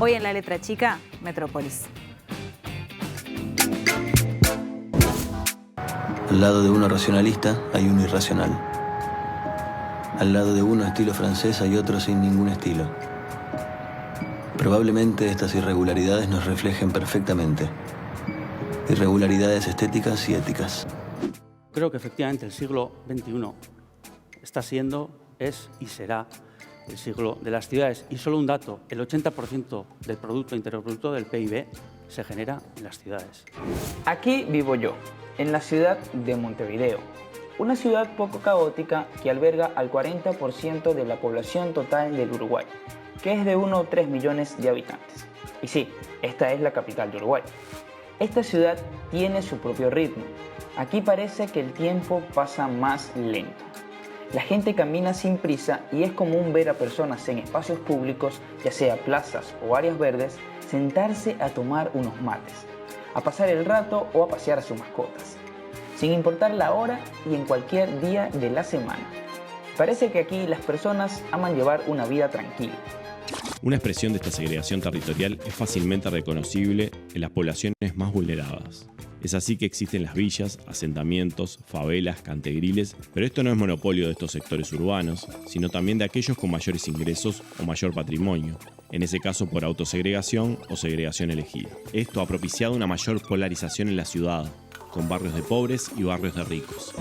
Hoy en La Letra Chica, Metrópolis. Al lado de uno racionalista hay uno irracional. Al lado de uno estilo francés hay otro sin ningún estilo. Probablemente estas irregularidades nos reflejen perfectamente. Irregularidades estéticas y éticas. Creo que efectivamente el siglo XXI está siendo, es y será el siglo de las ciudades. Y solo un dato, el 80% del Producto Interior Bruto, del PIB, se genera en las ciudades. Aquí vivo yo, en la ciudad de Montevideo, una ciudad poco caótica que alberga al 40% de la población total del Uruguay, que es de 1,3 millones de habitantes. Y sí, esta es la capital de Uruguay. Esta ciudad tiene su propio ritmo. Aquí parece que el tiempo pasa más lento. La gente camina sin prisa y es común ver a personas en espacios públicos, ya sea plazas o áreas verdes, sentarse a tomar unos mates, a pasar el rato o a pasear a sus mascotas, sin importar la hora y en cualquier día de la semana. Parece que aquí las personas aman llevar una vida tranquila. Una expresión de esta segregación territorial es fácilmente reconocible en las poblaciones más vulneradas. Es así que existen las villas, asentamientos, favelas, cantegriles, pero esto no es monopolio de estos sectores urbanos, sino también de aquellos con mayores ingresos o mayor patrimonio, en ese caso por autosegregación o segregación elegida. Esto ha propiciado una mayor polarización en la ciudad, con barrios de pobres y barrios de ricos.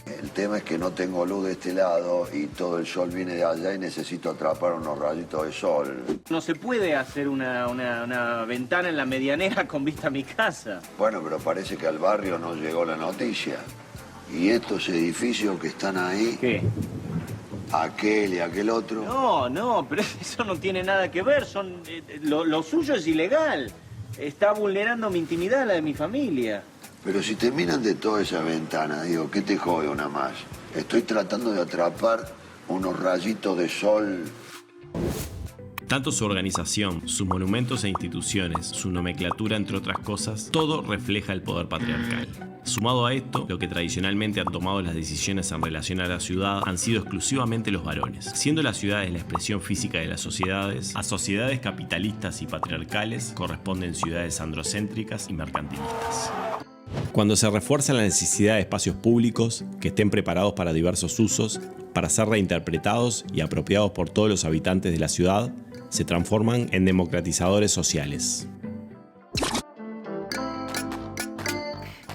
El tema es que no tengo luz de este lado y todo el sol viene de allá y necesito atrapar unos rayitos de sol. No se puede hacer una ventana en la medianera con vista a mi casa. Bueno, pero parece que al barrio no llegó la noticia. Y estos edificios que están ahí... ¿Qué? Aquel y aquel otro... No, pero eso no tiene nada que ver. Lo suyo es ilegal. Está vulnerando mi intimidad, la de mi familia. Pero si te miran de toda esa ventana, digo, ¿qué te jode una más? Estoy tratando de atrapar unos rayitos de sol. Tanto su organización, sus monumentos e instituciones, su nomenclatura, entre otras cosas, todo refleja el poder patriarcal. Sumado a esto, lo que tradicionalmente han tomado las decisiones en relación a la ciudad han sido exclusivamente los varones, siendo las ciudades la expresión física de las sociedades. A sociedades capitalistas y patriarcales corresponden ciudades androcéntricas y mercantilistas. Cuando se refuerza la necesidad de espacios públicos que estén preparados para diversos usos, para ser reinterpretados y apropiados por todos los habitantes de la ciudad, se transforman en democratizadores sociales.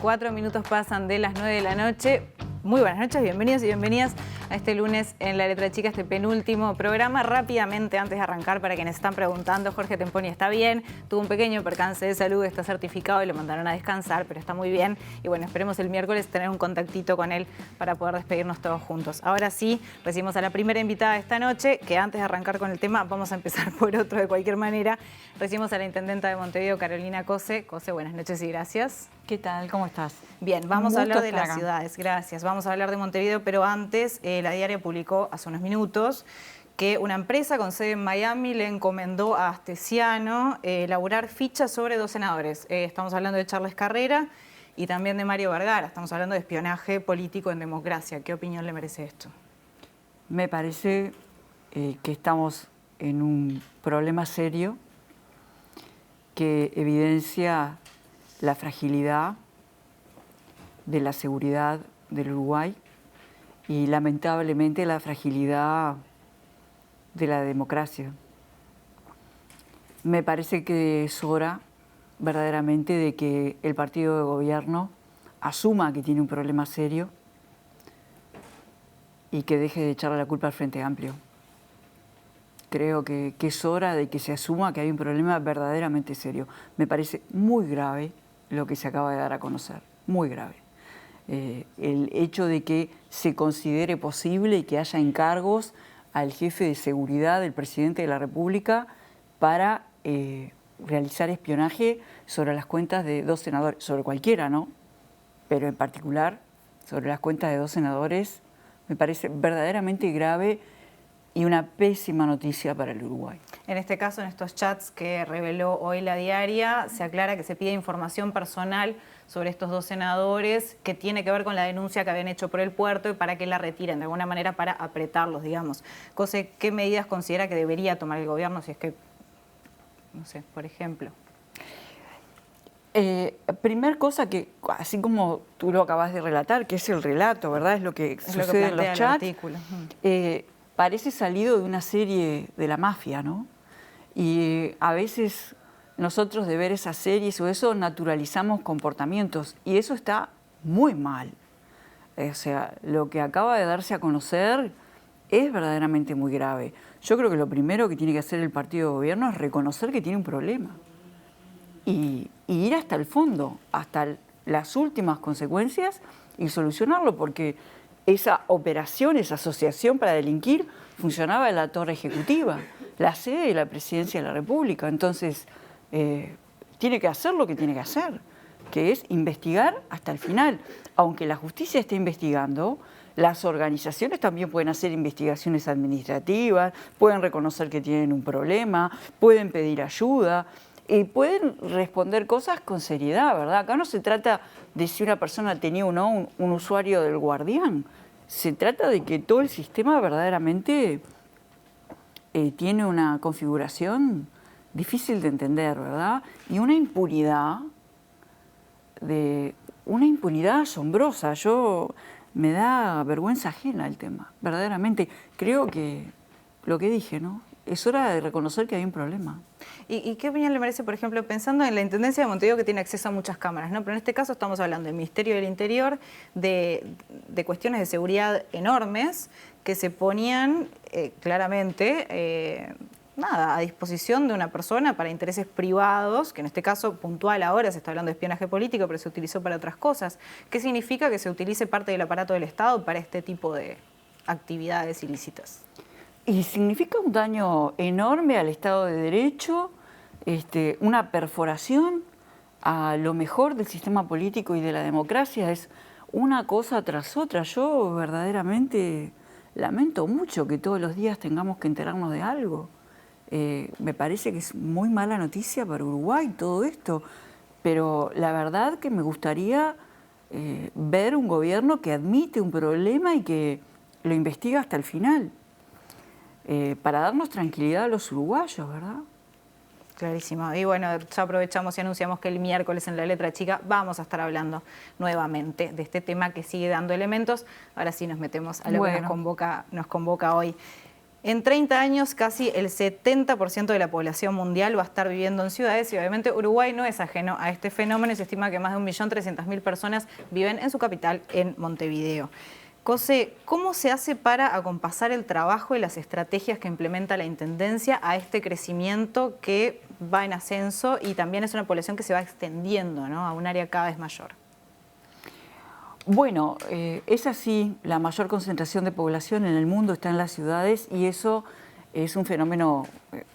4 minutos pasan de las 9 de la noche. Muy buenas noches, bienvenidos y bienvenidas a este lunes en La Letra Chica, este penúltimo programa. Rápidamente, antes de arrancar, para quienes están preguntando, Jorge Temponi está bien, tuvo un pequeño percance de salud, está certificado y lo mandaron a descansar, pero está muy bien. Y bueno, esperemos el miércoles tener un contactito con él para poder despedirnos todos juntos. Ahora sí, recibimos a la primera invitada de esta noche, que antes de arrancar con el tema, vamos a empezar por otro de cualquier manera. Recibimos a la intendenta de Montevideo, Carolina Cose. Cose, buenas noches y gracias. ¿Qué tal? ¿Cómo estás? Bien, vamos a hablar de las ciudades, gracias. Vamos a hablar de Montevideo, pero antes la diaria publicó hace unos minutos que una empresa con sede en Miami le encomendó a Astesiano elaborar fichas sobre 2 senadores. Estamos hablando de Charles Carrera y también de Mario Vergara. Estamos hablando de espionaje político en democracia. ¿Qué opinión le merece esto? Me parece que estamos en un problema serio que evidencia la fragilidad de la seguridad del Uruguay y lamentablemente la fragilidad de la democracia. Me parece que es hora verdaderamente de que el partido de gobierno asuma que tiene un problema serio y que deje de echarle la culpa al Frente Amplio. Creo que es hora de que se asuma que hay un problema verdaderamente serio. Me parece muy grave lo que se acaba de dar a conocer, muy grave. El hecho de que se considere posible y que haya encargos al jefe de seguridad del presidente de la República para realizar espionaje sobre las cuentas de 2 senadores, sobre cualquiera, ¿no? Pero en particular sobre las cuentas de 2 senadores, me parece verdaderamente grave y una pésima noticia para el Uruguay. En este caso, en estos chats que reveló hoy la diaria, se aclara que se pide información personal sobre estos 2 senadores que tiene que ver con la denuncia que habían hecho por el puerto y para que la retiren, de alguna manera para apretarlos, digamos. Cose, ¿qué medidas considera que debería tomar el gobierno si es que no sé, por ejemplo? Primer cosa que, así como tú lo acabas de relatar, que es el relato, ¿verdad? Es lo que sucede en los chats. Parece salido de una serie de la mafia, ¿no? Y a veces nosotros de ver esas series o eso naturalizamos comportamientos y eso está muy mal. O sea, lo que acaba de darse a conocer es verdaderamente muy grave. Yo creo que lo primero que tiene que hacer el partido de gobierno es reconocer que tiene un problema y ir hasta el fondo, hasta las últimas consecuencias y solucionarlo, porque esa operación, esa asociación para delinquir funcionaba en la torre ejecutiva, la sede de la Presidencia de la República. Entonces, tiene que hacer lo que tiene que hacer, que es investigar hasta el final. Aunque la justicia esté investigando, las organizaciones también pueden hacer investigaciones administrativas, pueden reconocer que tienen un problema, pueden pedir ayuda y pueden responder cosas con seriedad, ¿verdad? Acá no se trata de si una persona tenía o no un usuario del Guardián. Se trata de que todo el sistema verdaderamente tiene una configuración difícil de entender, ¿verdad? Y una impunidad asombrosa. Me da vergüenza ajena el tema, verdaderamente. Creo que lo que dije, ¿no? Es hora de reconocer que hay un problema. ¿Y qué opinión le merece, por ejemplo, pensando en la Intendencia de Montevideo, que tiene acceso a muchas cámaras, ¿no? Pero en este caso estamos hablando del Ministerio del Interior, de cuestiones de seguridad enormes que se ponían claramente a disposición de una persona para intereses privados, que en este caso puntual ahora se está hablando de espionaje político, pero se utilizó para otras cosas. ¿Qué significa que se utilice parte del aparato del Estado para este tipo de actividades ilícitas? Y significa un daño enorme al Estado de Derecho, una perforación a lo mejor del sistema político y de la democracia. Es una cosa tras otra. Yo verdaderamente lamento mucho que todos los días tengamos que enterarnos de algo. Me parece que es muy mala noticia para Uruguay todo esto, pero la verdad que me gustaría ver un gobierno que admite un problema y que lo investiga hasta el final. Para darnos tranquilidad a los uruguayos, ¿verdad? Clarísimo. Y bueno, ya aprovechamos y anunciamos que el miércoles en La Letra Chica vamos a estar hablando nuevamente de este tema que sigue dando elementos. Ahora sí nos metemos a lo que nos convoca hoy. En 30 años, casi el 70% de la población mundial va a estar viviendo en ciudades y obviamente Uruguay no es ajeno a este fenómeno y se estima que más de 1.300.000 personas viven en su capital, en Montevideo. Cose, ¿cómo se hace para acompasar el trabajo y las estrategias que implementa la Intendencia a este crecimiento que va en ascenso y también es una población que se va extendiendo, ¿no?, a un área cada vez mayor? Bueno, es así, la mayor concentración de población en el mundo está en las ciudades y eso es un fenómeno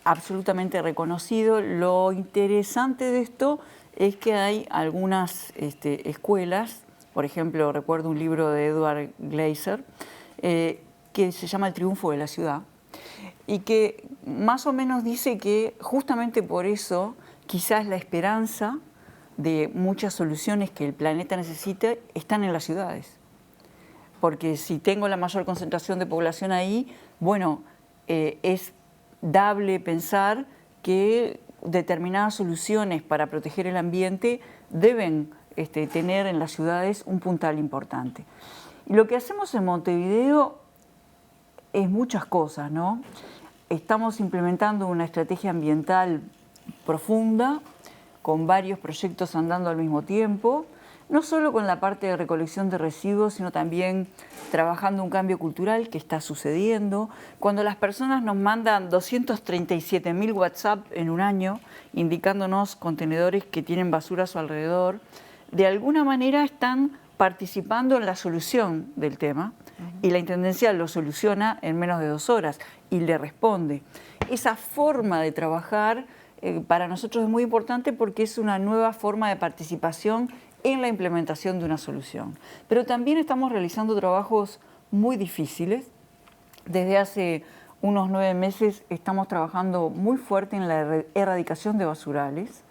absolutamente reconocido. Lo interesante de esto es que hay algunas escuelas. Por ejemplo, recuerdo un libro de Edward Glaser que se llama El triunfo de la ciudad y que más o menos dice que justamente por eso quizás la esperanza de muchas soluciones que el planeta necesita están en las ciudades. Porque si tengo la mayor concentración de población ahí, bueno, es dable pensar que determinadas soluciones para proteger el ambiente deben tener en las ciudades un puntal importante. Y lo que hacemos en Montevideo es muchas cosas, ¿no? Estamos implementando una estrategia ambiental profunda, con varios proyectos andando al mismo tiempo, no solo con la parte de recolección de residuos, sino también trabajando un cambio cultural que está sucediendo. Cuando las personas nos mandan 237.000 WhatsApp en un año, indicándonos contenedores que tienen basura a su alrededor, de alguna manera están participando en la solución del tema y la Intendencia lo soluciona en menos de 2 horas y le responde. Esa forma de trabajar para nosotros es muy importante porque es una nueva forma de participación en la implementación de una solución. Pero también estamos realizando trabajos muy difíciles. Desde hace unos 9 meses estamos trabajando muy fuerte en la erradicación de basurales.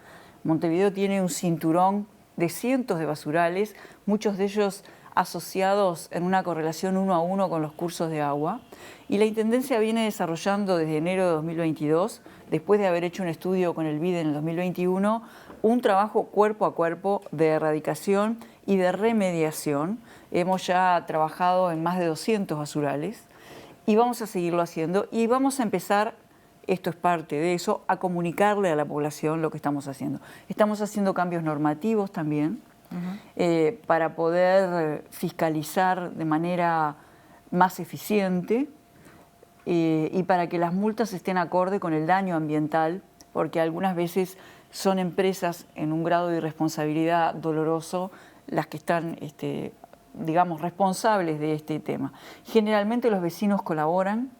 Montevideo tiene un cinturón de cientos de basurales, muchos de ellos asociados en una correlación 1 a 1 con los cursos de agua. Y la Intendencia viene desarrollando desde enero de 2022, después de haber hecho un estudio con el BID en el 2021, un trabajo cuerpo a cuerpo de erradicación y de remediación. Hemos ya trabajado en más de 200 basurales y vamos a seguirlo haciendo y vamos a empezar, esto es parte de eso, a comunicarle a la población lo que estamos haciendo. Estamos haciendo cambios normativos también para poder fiscalizar de manera más eficiente y para que las multas estén acorde con el daño ambiental, porque algunas veces son empresas en un grado de irresponsabilidad doloroso las que están, digamos, responsables de este tema. Generalmente los vecinos colaboran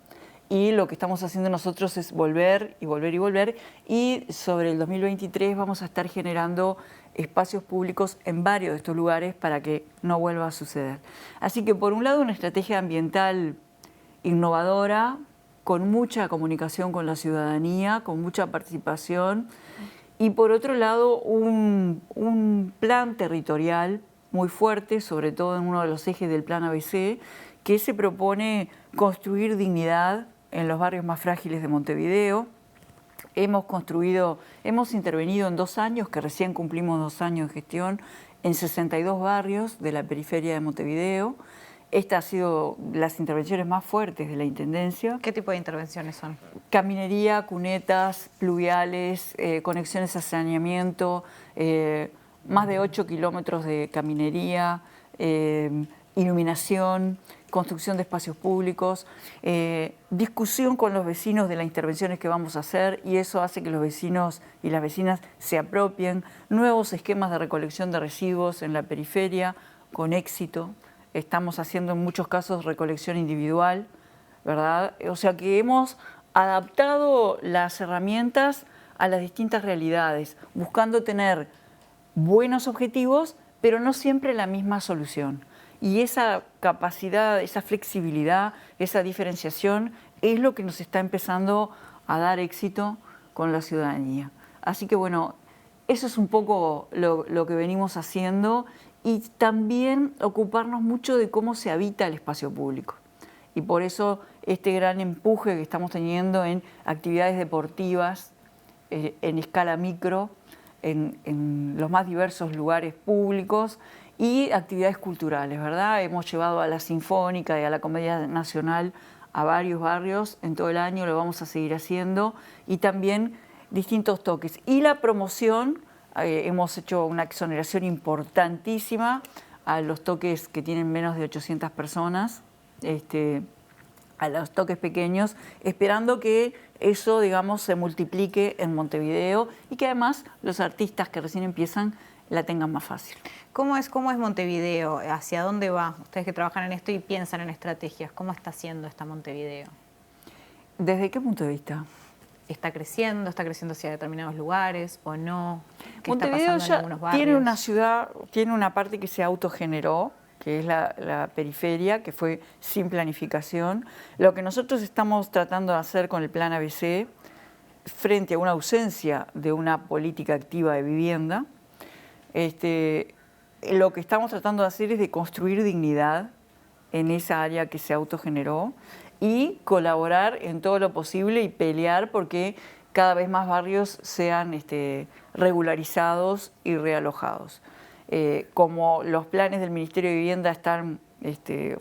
y lo que estamos haciendo nosotros es volver y volver y volver, y sobre el 2023 vamos a estar generando espacios públicos en varios de estos lugares para que no vuelva a suceder. Así que por un lado una estrategia ambiental innovadora, con mucha comunicación con la ciudadanía, con mucha participación, y por otro lado un plan territorial muy fuerte, sobre todo en uno de los ejes del Plan ABC, que se propone construir dignidad en los barrios más frágiles de Montevideo. Hemos intervenido en 2 años, que recién cumplimos 2 años de gestión, en 62 barrios de la periferia de Montevideo. Estas han sido las intervenciones más fuertes de la Intendencia. ¿Qué tipo de intervenciones son? Caminería, cunetas, pluviales, conexiones a saneamiento, más de 8 kilómetros de caminería, iluminación, construcción de espacios públicos, discusión con los vecinos de las intervenciones que vamos a hacer, y eso hace que los vecinos y las vecinas se apropien, nuevos esquemas de recolección de residuos en la periferia, con éxito. Estamos haciendo en muchos casos recolección individual, ¿verdad? O sea que hemos adaptado las herramientas a las distintas realidades, buscando tener buenos objetivos, pero no siempre la misma solución. Y esa capacidad, esa flexibilidad, esa diferenciación es lo que nos está empezando a dar éxito con la ciudadanía. Así que bueno, eso es un poco lo que venimos haciendo, y también ocuparnos mucho de cómo se habita el espacio público. Y por eso este gran empuje que estamos teniendo en actividades deportivas en escala micro, en los más diversos lugares públicos, y actividades culturales, ¿verdad? Hemos llevado a la Sinfónica y a la Comedia Nacional a varios barrios en todo el año, lo vamos a seguir haciendo, y también distintos toques. Y la promoción, hemos hecho una exoneración importantísima a los toques que tienen menos de 800 personas, a los toques pequeños, esperando que eso, digamos, se multiplique en Montevideo y que además los artistas que recién empiezan la tengan más fácil. ¿Cómo es Montevideo? ¿Hacia dónde va? Ustedes que trabajan en esto y piensan en estrategias, ¿cómo está haciendo esta Montevideo? ¿Desde qué punto de vista? ¿Está creciendo hacia determinados lugares o no? ¿Qué Montevideo está pasando en algunos barrios? Tiene una ciudad, tiene una parte que se autogeneró, que es la periferia, que fue sin planificación. Lo que nosotros estamos tratando de hacer con el Plan ABC, frente a una ausencia de una política activa de vivienda, lo que estamos tratando de hacer es de construir dignidad en esa área que se autogeneró y colaborar en todo lo posible y pelear porque cada vez más barrios sean regularizados y realojados. Como los planes del Ministerio de Vivienda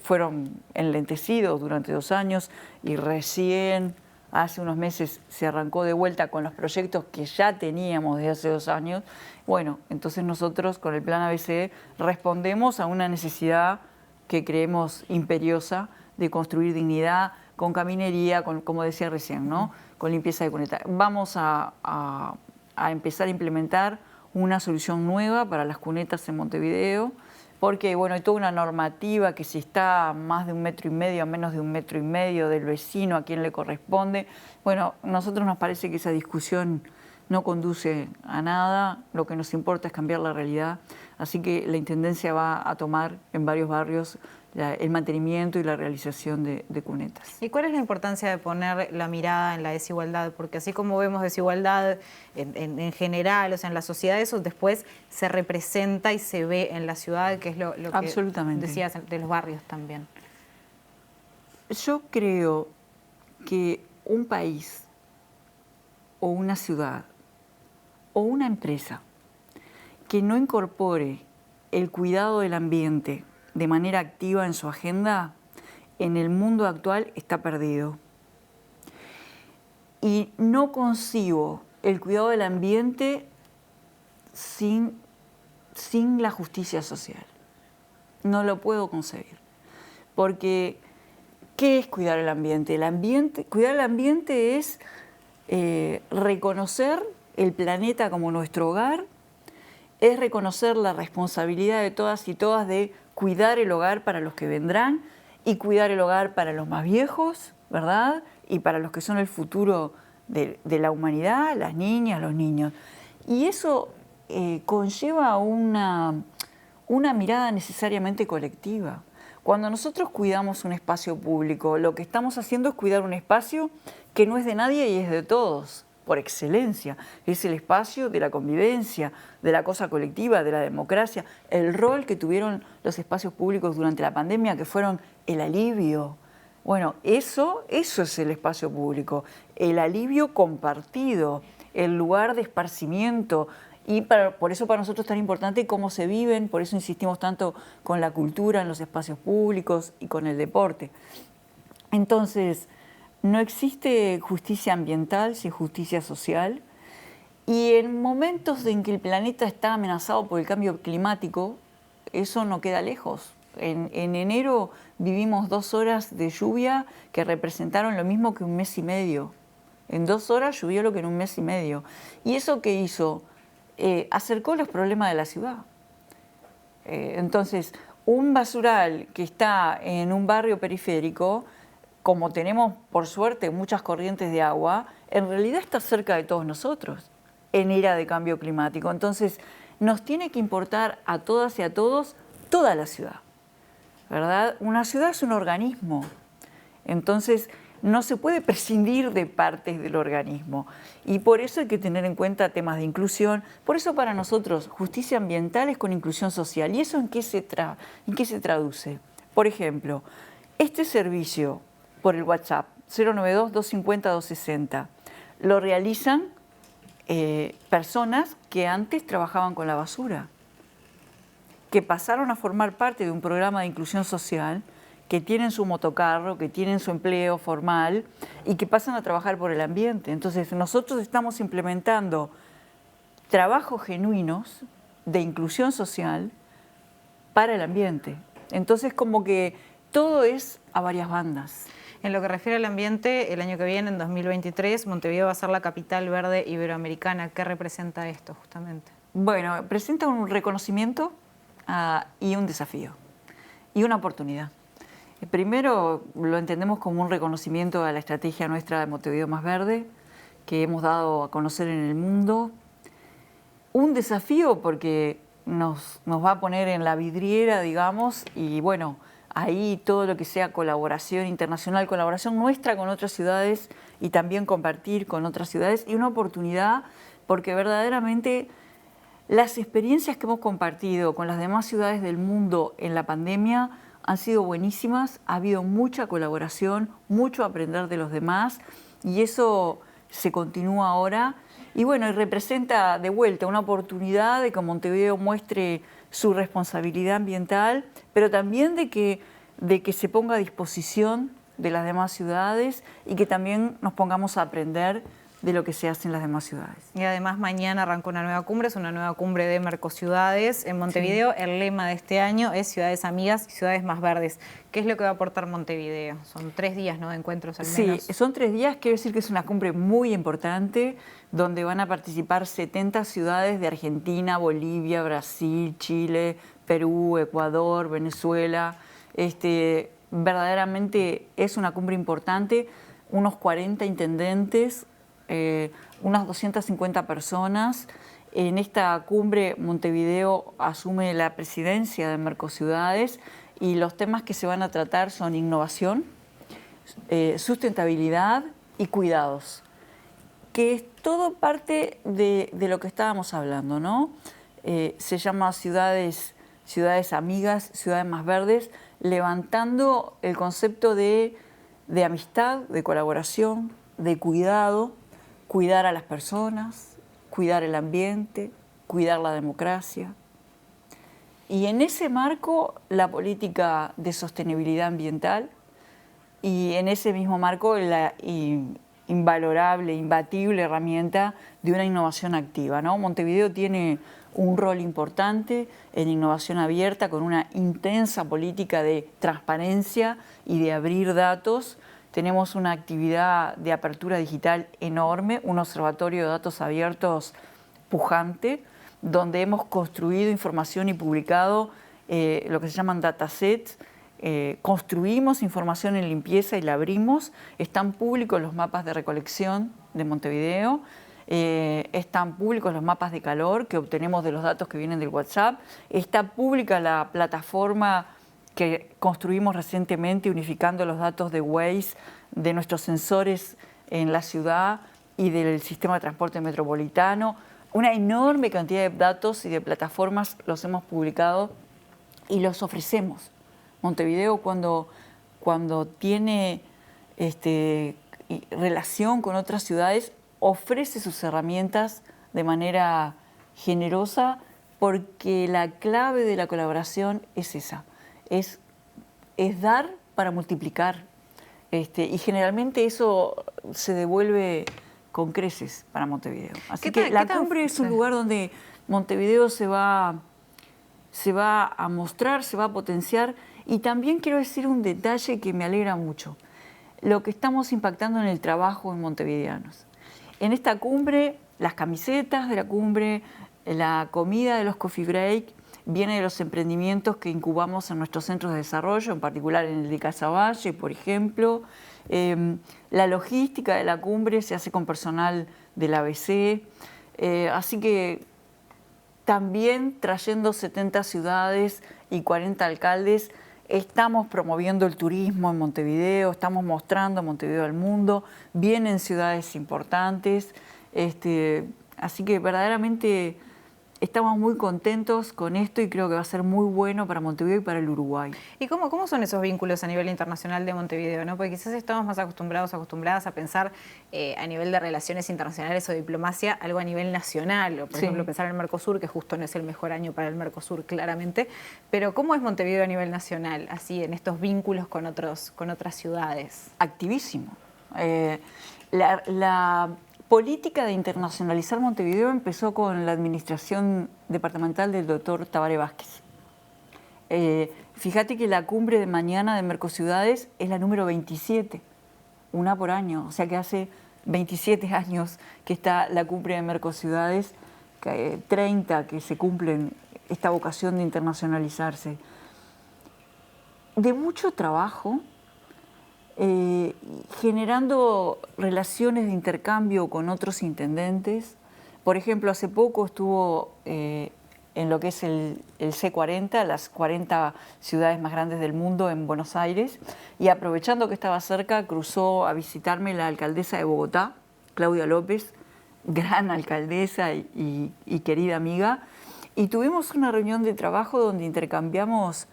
fueron enlentecidos durante 2 años y recién hace unos meses se arrancó de vuelta con los proyectos que ya teníamos desde hace 2 años, bueno, entonces nosotros con el Plan ABC respondemos a una necesidad que creemos imperiosa de construir dignidad con caminería, como decía recién, ¿no? Con limpieza de cuneta. Vamos a empezar a implementar una solución nueva para las cunetas en Montevideo, porque bueno, hay toda una normativa que si está a más de 1,5 metros, a menos de 1,5 metros del vecino, a quien le corresponde. Bueno, a nosotros nos parece que esa discusión no conduce a nada, lo que nos importa es cambiar la realidad. Así que la Intendencia va a tomar en varios barrios el mantenimiento y la realización de cunetas. ¿Y cuál es la importancia de poner la mirada en la desigualdad? Porque así como vemos desigualdad en general, o sea, en la sociedad, eso después se representa y se ve en la ciudad, que es lo que decías de los barrios también. Yo creo que un país o una ciudad o una empresa que no incorpore el cuidado del ambiente de manera activa en su agenda, en el mundo actual está perdido. Y no concibo el cuidado del ambiente sin la justicia social. No lo puedo concebir. Porque, ¿qué es cuidar el ambiente? Cuidar el ambiente es reconocer el planeta como nuestro hogar, es reconocer la responsabilidad de todas y todas de cuidar el hogar para los que vendrán y cuidar el hogar para los más viejos, ¿verdad? Y para los que son el futuro de la humanidad, las niñas, los niños. Y eso conlleva una mirada necesariamente colectiva. Cuando nosotros cuidamos un espacio público, lo que estamos haciendo es cuidar un espacio que no es de nadie y es de todos, por excelencia. Es el espacio de la convivencia, de la cosa colectiva, de la democracia, el rol que tuvieron los espacios públicos durante la pandemia, que fueron el alivio. Bueno, eso es el espacio público, el alivio compartido, el lugar de esparcimiento. Y por eso para nosotros es tan importante cómo se viven, por eso insistimos tanto con la cultura en los espacios públicos y con el deporte. Entonces, no existe justicia ambiental sin justicia social, y en momentos en que el planeta está amenazado por el cambio climático, eso no queda lejos. En enero vivimos 2 horas de lluvia que representaron lo mismo que un mes y medio. En 2 horas llovió lo que en un mes y medio. ¿Y eso qué hizo? Acercó los problemas de la ciudad. Entonces, un basural que está en un barrio periférico, como tenemos por suerte muchas corrientes de agua, en realidad está cerca de todos nosotros en era de cambio climático. Entonces, nos tiene que importar a todas y a todos toda la ciudad, ¿verdad? Una ciudad es un organismo, entonces no se puede prescindir de partes del organismo, y por eso hay que tener en cuenta temas de inclusión. Por eso para nosotros justicia ambiental es con inclusión social. ¿Y eso en qué se traduce? Por ejemplo, este servicio por el WhatsApp 092-250-260 lo realizan personas que antes trabajaban con la basura, que pasaron a formar parte de un programa de inclusión social, que tienen su motocarro, que tienen su empleo formal y que pasan a trabajar por el ambiente. Entonces, nosotros estamos implementando trabajos genuinos de inclusión social para el ambiente. Entonces, como que todo es a varias bandas. En lo que refiere al ambiente, el año que viene, en 2023, Montevideo va a ser la capital verde iberoamericana. ¿Qué representa esto, justamente? Bueno, presenta un reconocimiento y un desafío y una oportunidad. Primero, lo entendemos como un reconocimiento a la estrategia nuestra de Montevideo Más Verde, que hemos dado a conocer en el mundo. Un desafío porque nos va a poner en la vidriera, digamos, y bueno, ahí todo lo que sea colaboración internacional, colaboración nuestra con otras ciudades y también compartir con otras ciudades, y una oportunidad porque verdaderamente las experiencias que hemos compartido con las demás ciudades del mundo en la pandemia han sido buenísimas, ha habido mucha colaboración, mucho aprender de los demás, y eso se continúa ahora. Y bueno, y representa de vuelta una oportunidad de que Montevideo muestre su responsabilidad ambiental, pero también de que se ponga a disposición de las demás ciudades y que también nos pongamos a aprender de lo que se hace en las demás ciudades. Y además mañana arranca una nueva cumbre, es una nueva cumbre de Mercociudades en Montevideo. Sí. El lema de este año es Ciudades Amigas y Ciudades Más Verdes. ¿Qué es lo que va a aportar Montevideo? Son 3 días, ¿no?, de encuentros al menos. Sí, son 3 días, quiero decir que es una cumbre muy importante, donde van a participar 70 ciudades de Argentina, Bolivia, Brasil, Chile, Perú, Ecuador, Venezuela. Verdaderamente es una cumbre importante, unos 40 intendentes, unas 250 personas. En esta cumbre Montevideo asume la presidencia de Mercociudades y los temas que se van a tratar son innovación, sustentabilidad y cuidados, que es todo parte de lo que estábamos hablando, ¿no? Se llama ciudades amigas, ciudades más verdes, levantando el concepto de amistad, de colaboración, de cuidado, cuidar a las personas, cuidar el ambiente, cuidar la democracia. Y en ese marco, la política de sostenibilidad ambiental, y en ese mismo marco, la invalorable, imbatible herramienta de una innovación activa, ¿no? Montevideo tiene un rol importante en innovación abierta, con una intensa política de transparencia y de abrir datos. Tenemos una actividad de apertura digital enorme, un observatorio de datos abiertos pujante, donde hemos construido información y publicado lo que se llaman datasets. Construimos información en limpieza y la abrimos. Están públicos los mapas de recolección de Montevideo. Están públicos los mapas de calor que obtenemos de los datos que vienen del WhatsApp. Está pública la plataforma que construimos recientemente unificando los datos de Waze, de nuestros sensores en la ciudad y del sistema de transporte metropolitano. Una enorme cantidad de datos y de plataformas los hemos publicado y los ofrecemos. Montevideo, cuando tiene relación con otras ciudades, ofrece sus herramientas de manera generosa, porque la clave de la colaboración es esa, es dar para multiplicar. Y generalmente eso se devuelve con creces para Montevideo. Así que la cumbre es un lugar donde Montevideo se va a mostrar, se va a potenciar. Y también quiero decir un detalle que me alegra mucho, lo que estamos impactando en el trabajo en montevideanos. En esta cumbre, las camisetas de la cumbre, la comida de los coffee break, viene de los emprendimientos que incubamos en nuestros centros de desarrollo, en particular en el de Casaballe, por ejemplo. La logística de la cumbre se hace con personal del ABC. Así que también trayendo 70 ciudades y 40 alcaldes, estamos promoviendo el turismo en Montevideo, estamos mostrando Montevideo al mundo, vienen ciudades importantes, así que verdaderamente estamos muy contentos con esto y creo que va a ser muy bueno para Montevideo y para el Uruguay. ¿Y cómo son esos vínculos a nivel internacional de Montevideo, ¿no? Porque quizás estamos más acostumbradas a pensar a nivel de relaciones internacionales o diplomacia, algo a nivel nacional, o por ejemplo pensar en el Mercosur, que justo no es el mejor año para el Mercosur, claramente, pero ¿cómo es Montevideo a nivel nacional, así en estos vínculos con otras ciudades? Activísimo. La política de internacionalizar Montevideo empezó con la administración departamental del doctor Tabaré Vázquez. Fíjate que la cumbre de mañana de Mercociudades es la número 27, una por año, o sea que hace 27 años que está la cumbre de Mercociudades, 30 que se cumplen esta vocación de internacionalizarse. De mucho trabajo, generando relaciones de intercambio con otros intendentes. Por ejemplo, hace poco estuvo en lo que es el C40, las 40 ciudades más grandes del mundo en Buenos Aires, y aprovechando que estaba cerca, cruzó a visitarme la alcaldesa de Bogotá, Claudia López, gran alcaldesa y querida amiga, y tuvimos una reunión de trabajo donde intercambiamos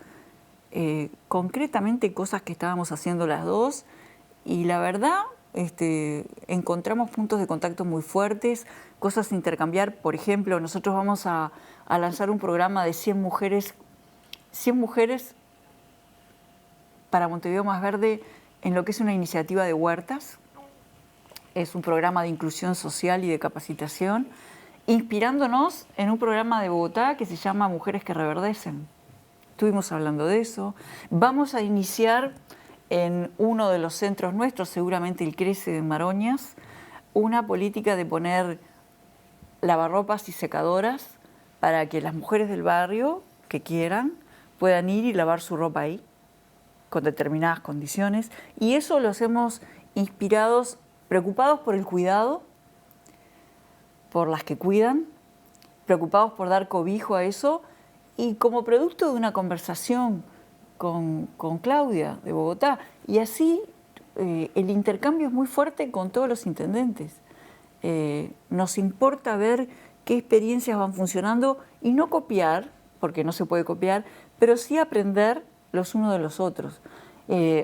concretamente cosas que estábamos haciendo las dos, y la verdad encontramos puntos de contacto muy fuertes, cosas a intercambiar. Por ejemplo, nosotros vamos a lanzar un programa de 100 mujeres para Montevideo Más Verde en lo que es una iniciativa de huertas. Es un programa de inclusión social y de capacitación, inspirándonos en un programa de Bogotá que se llama Mujeres que Reverdecen. Estuvimos hablando de eso. Vamos a iniciar en uno de los centros nuestros, seguramente el Crece de Maroñas, una política de poner lavarropas y secadoras para que las mujeres del barrio que quieran puedan ir y lavar su ropa ahí, con determinadas condiciones. Y eso lo hacemos inspirados, preocupados por el cuidado, por las que cuidan, preocupados por dar cobijo a eso, y como producto de una conversación con Claudia de Bogotá. Y así el intercambio es muy fuerte con todos los intendentes. Nos importa ver qué experiencias van funcionando y no copiar, porque no se puede copiar, pero sí aprender los unos de los otros.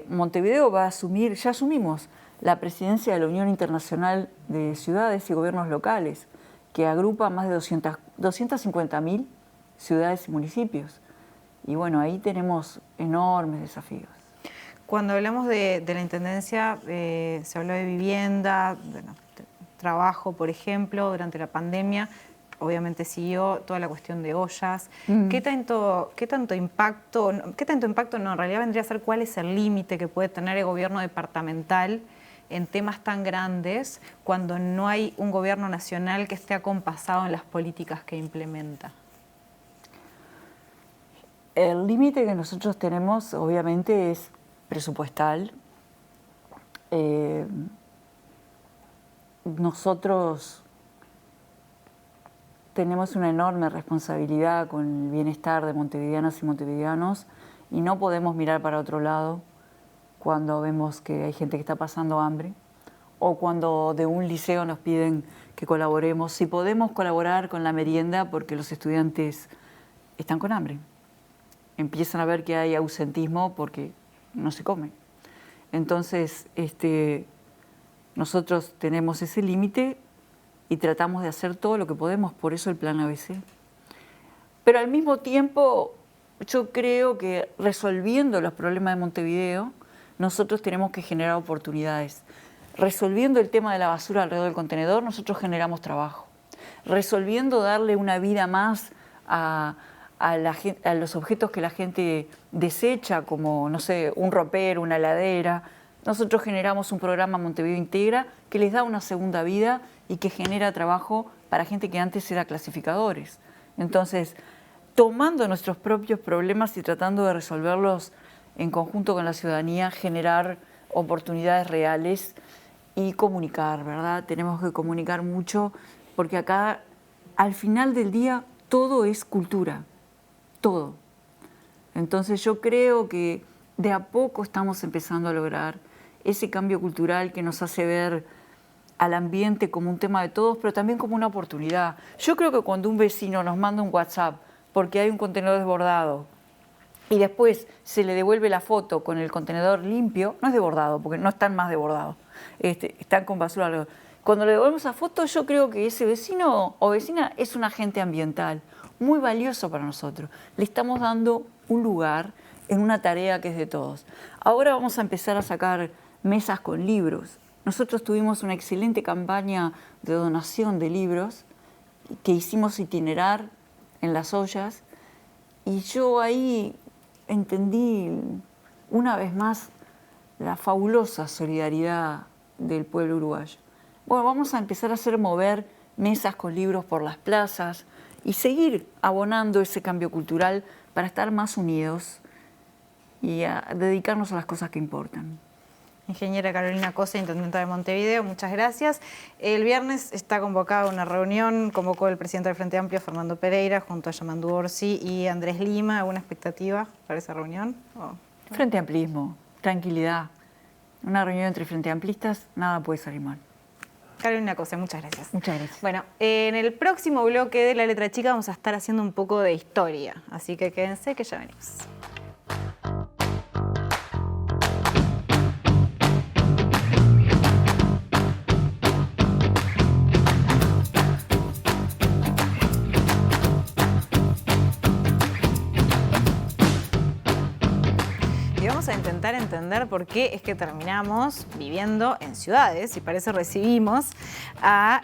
Montevideo va a asumir, ya asumimos, la presidencia de la Unión Internacional de Ciudades y Gobiernos Locales, que agrupa más de 250.000 ciudades y municipios. Y bueno, ahí tenemos enormes desafíos. Cuando hablamos de la Intendencia, se habló de vivienda, de trabajo, por ejemplo, durante la pandemia. Obviamente siguió toda la cuestión de ollas. ¿Qué tanto impacto, en realidad vendría a ser cuál es el límite que puede tener el gobierno departamental en temas tan grandes cuando no hay un gobierno nacional que esté acompasado en las políticas que implementa? El límite que nosotros tenemos, obviamente, es presupuestal. Nosotros tenemos una enorme responsabilidad con el bienestar de montevideanas y montevideanos y no podemos mirar para otro lado cuando vemos que hay gente que está pasando hambre o cuando de un liceo nos piden que colaboremos. Si podemos colaborar con la merienda porque los estudiantes están con hambre. Empiezan a ver que hay ausentismo porque no se come. Entonces, nosotros tenemos ese límite y tratamos de hacer todo lo que podemos, por eso el plan ABC. Pero al mismo tiempo, yo creo que resolviendo los problemas de Montevideo, nosotros tenemos que generar oportunidades. Resolviendo el tema de la basura alrededor del contenedor, nosotros generamos trabajo. Resolviendo darle una vida más a los objetos que la gente desecha, como, no sé, un ropero, una heladera. Nosotros generamos un programa Montevideo Integra que les da una segunda vida y que genera trabajo para gente que antes era clasificadores. Entonces, tomando nuestros propios problemas y tratando de resolverlos en conjunto con la ciudadanía, generar oportunidades reales y comunicar, ¿verdad? Tenemos que comunicar mucho porque acá, al final del día, todo es cultura. Todo. Entonces yo creo que de a poco estamos empezando a lograr ese cambio cultural que nos hace ver al ambiente como un tema de todos, pero también como una oportunidad. Yo creo que cuando un vecino nos manda un WhatsApp porque hay un contenedor desbordado y después se le devuelve la foto con el contenedor limpio, no es desbordado, porque no están más desbordados, están con basura. Cuando le devolvemos la foto, yo creo que ese vecino o vecina es un agente ambiental muy valioso para nosotros. Le estamos dando un lugar en una tarea que es de todos. Ahora vamos a empezar a sacar mesas con libros. Nosotros tuvimos una excelente campaña de donación de libros que hicimos itinerar en las ollas y yo ahí entendí una vez más la fabulosa solidaridad del pueblo uruguayo. Bueno, vamos a empezar a hacer mover mesas con libros por las plazas y seguir abonando ese cambio cultural para estar más unidos y a dedicarnos a las cosas que importan. Ingeniera Carolina Cosa, intendenta de Montevideo, muchas gracias. El viernes está convocada una reunión, convocó el presidente del Frente Amplio, Fernando Pereira, junto a Yamandu Orsi y Andrés Lima. ¿Alguna expectativa para esa reunión? Frente Amplismo, tranquilidad. Una reunión entre Frente Amplistas, nada puede salir mal. Carolina Cosa, muchas gracias. Muchas gracias. Bueno, en el próximo bloque de La Letra Chica vamos a estar haciendo un poco de historia, así que quédense que ya venimos. A intentar entender por qué es que terminamos viviendo en ciudades y para eso recibimos a